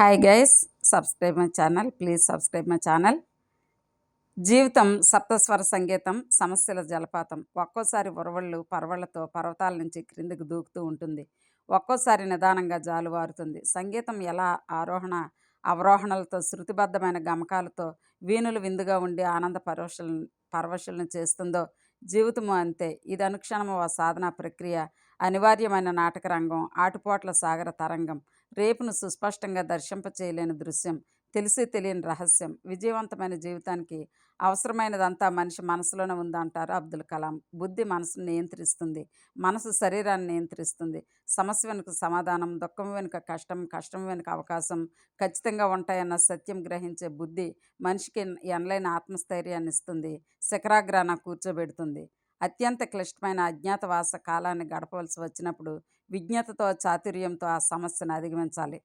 Hi guys, subscribe my channel. Please subscribe my channel. జీవితం సప్తస్వర సంగీతం, సమస్యల జలపాతం. ఒక్కోసారి ఉరవళ్ళు పరవళ్లతో పర్వతాల నుంచి క్రిందికి దూకుతూ ఉంటుంది. ఒక్కోసారి నిదానంగా జాలువారుతుంది. సంగీతం ఎలా ఆరోహణ అవరోహణలతో శృతిబద్ధమైన గమకాలతో వీణులు విందుగా ఉండి ఆనంద పరవశులను చేస్తుందో, జీవితము అంతే. ఇది అనుక్షణము ఓ సాధనా ప్రక్రియ, అనివార్యమైన నాటక రంగం, ఆటుపోట్ల సాగర తరంగం, రేపును సుస్పష్టంగా దర్శింపచేయలేని దృశ్యం, తెలిసి తెలియని రహస్యం. విజయవంతమైన జీవితానికి అవసరమైనదంతా మనిషి మనసులోనే ఉందంటారు అబ్దుల్ కలాం. బుద్ధి మనసును నియంత్రిస్తుంది, మనసు శరీరాన్ని నియంత్రిస్తుంది. సమస్య వెనుక సమాధానం, దుఃఖం వెనుక కష్టం, కష్టం వెనుక అవకాశం ఖచ్చితంగా ఉంటాయన్న సత్యం గ్రహించే బుద్ధి మనిషికి ఎనలేని ఆత్మస్థైర్యాన్ని ఇస్తుంది, శిఖరాగ్రాన కూర్చోబెడుతుంది. అత్యంత క్లిష్టమైన అజ్ఞాతవాస కాలాన్ని గడపవలసి వచ్చినప్పుడు విజ్ఞతతో చాతుర్యంతో ఆ సమస్యను అధిగమించాలి.